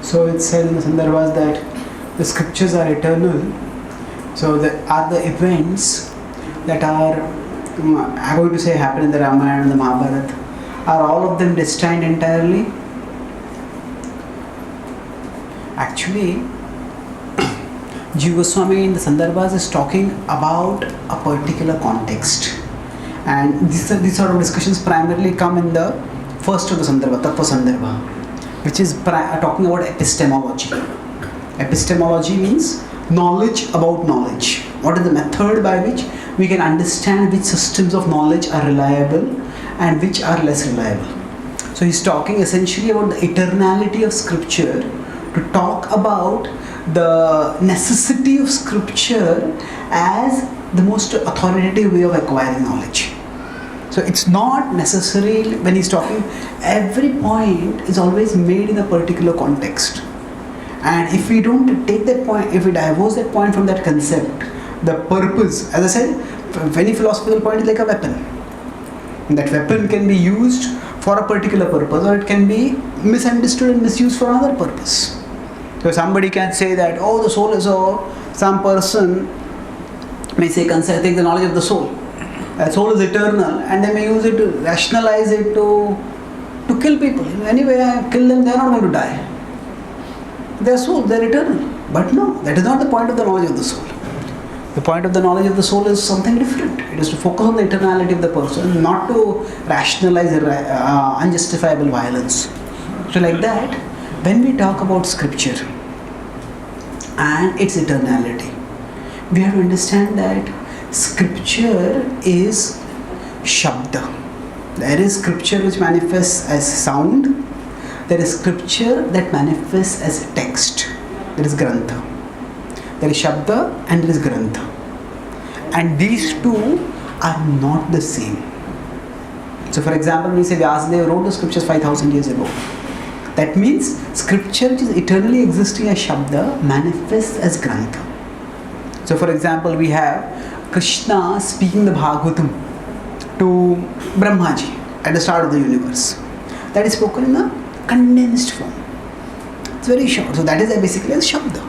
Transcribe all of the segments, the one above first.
So it said in the Sandarbhas that the scriptures are eternal. So are the events that are, I'm going to say, happen in the Ramayana and the Mahabharata, are all of them destined entirely? Actually, Jiva Goswami in the Sandarbhas is talking about a particular context. And these sort of discussions primarily come in the first of the Sandarbha, Tattva Sandarbha, which is talking about epistemology. Epistemology means knowledge about knowledge. What is the method by which we can understand which systems of knowledge are reliable and which are less reliable. So he's talking essentially about the eternality of scripture, to talk about the necessity of scripture as the most authoritative way of acquiring knowledge. So it's not necessarily, when he's talking, every point is always made in a particular context. And if we don't take that point, if we divorce that point from that concept, the purpose, as I said, any philosophical point is like a weapon. And that weapon can be used for a particular purpose, or it can be misunderstood and misused for another purpose. So somebody can say that, oh, the soul is some person may say, take the knowledge of the soul. That soul is eternal, and they may use it to rationalize it to kill people. Anyway, I kill them, they are not going to die. They are soul, they are eternal. But no, that is not the point of the knowledge of the soul. The point of the knowledge of the soul is something different. It is to focus on the eternality of the person, not to rationalize unjustifiable violence. So like that, when we talk about scripture and its eternality, we have to understand that scripture is Shabda. There is scripture which manifests as sound. There is scripture that manifests as text. There is Grantha. There is Shabda and there is Grantha. And these two are not the same. So for example, when we say Vyasadeva wrote the scriptures 5,000 years ago, that means scripture which is eternally existing as Shabda manifests as Grantha. So for example, we have Krishna speaking the Bhagavatam to Brahmaji at the start of the universe. That is spoken in a condensed form. It's very short. So that is basically as Shabda.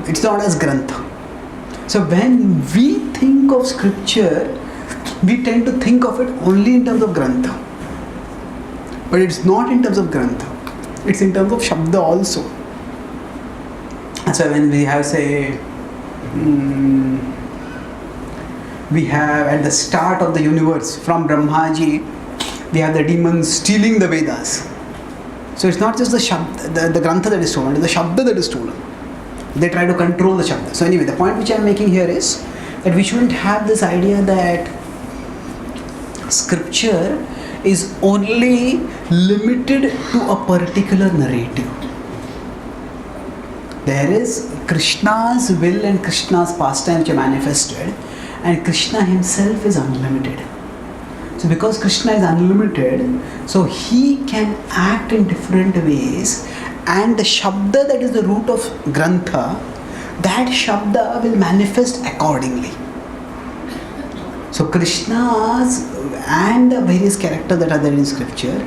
It's not as Grantha. So when we think of scripture, we tend to think of it only in terms of Grantha. But it's not in terms of Grantha. It's in terms of Shabda also. That's why when we have, say, we have at the start of the universe, from Brahmaji, we have the demons stealing the Vedas. So it's not just the Shabda, the Grantha that is stolen, it's the Shabda that is stolen. They try to control the Shabda. So anyway, the point which I am making here is that we shouldn't have this idea that scripture is only limited to a particular narrative. There is Krishna's will and Krishna's pastime which are manifested, and Krishna himself is unlimited. So because Krishna is unlimited, so he can act in different ways, and the Shabda that is the root of Grantha, that Shabda will manifest accordingly. So Krishna's and the various characters that are there in scripture,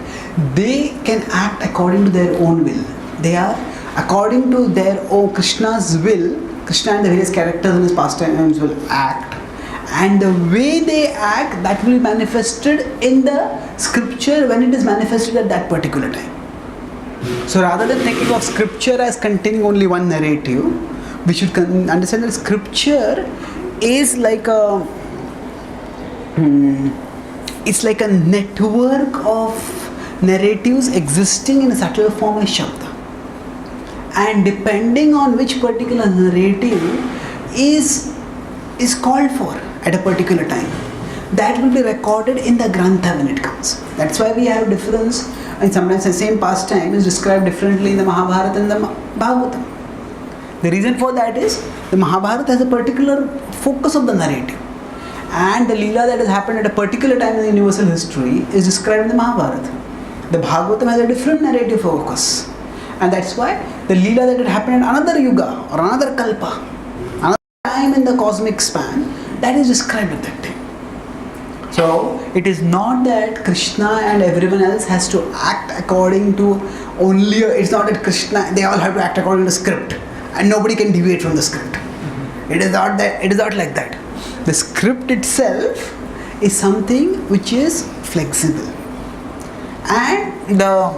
they can act according to their own will. They are according to their own Krishna's will. Krishna and the various characters in his pastimes will act, and the way they act, that will be manifested in the scripture when it is manifested at that particular time. So rather than thinking of scripture as containing only one narrative, we should understand that scripture is like it's like a network of narratives existing in a subtle form as Shabda. And depending on which particular narrative is called for at a particular time, that will be recorded in the Grantha when it comes. That's why we have difference, and sometimes the same pastime is described differently in the Mahabharata and the Bhagavatam. The reason for that is the Mahabharata has a particular focus of the narrative, and the Leela that has happened at a particular time in the universal history is described in the Mahabharata. The Bhagavatam has a different narrative focus, and that's why the Leela that had happened at another Yuga or another Kalpa, another time in the cosmic span, that is described at that time. So it is not that Krishna and everyone else has to act according to only, it's not that Krishna, they all have to act according to script and nobody can deviate from the script. It is not that, it is not like that. The script itself is something which is flexible. And the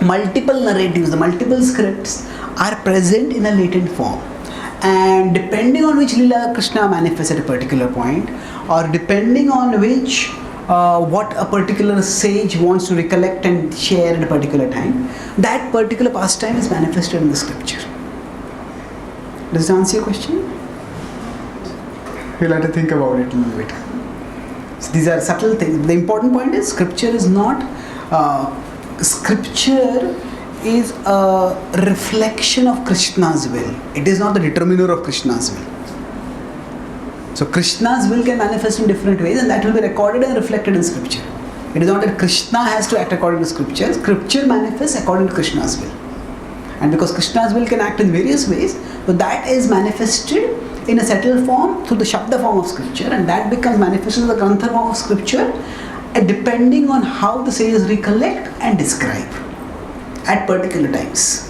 multiple narratives, the multiple scripts are present in a latent form. And depending on which Leela Krishna manifests at a particular point, or depending on which what a particular sage wants to recollect and share at a particular time, that particular pastime is manifested in the scripture. Does it answer your question? You'll have to think about it a little bit. So these are subtle things. The important point is scripture is not scripture is a reflection of Krishna's will. It is not the determiner of Krishna's will. So Krishna's will can manifest in different ways, and that will be recorded and reflected in scripture. It is not that Krishna has to act according to scripture. Scripture manifests according to Krishna's will. And because Krishna's will can act in various ways, so that is manifested in a settled form through the Shabda form of scripture, and that becomes manifested in the Grantha form of scripture, depending on how the sages recollect and describe at particular times.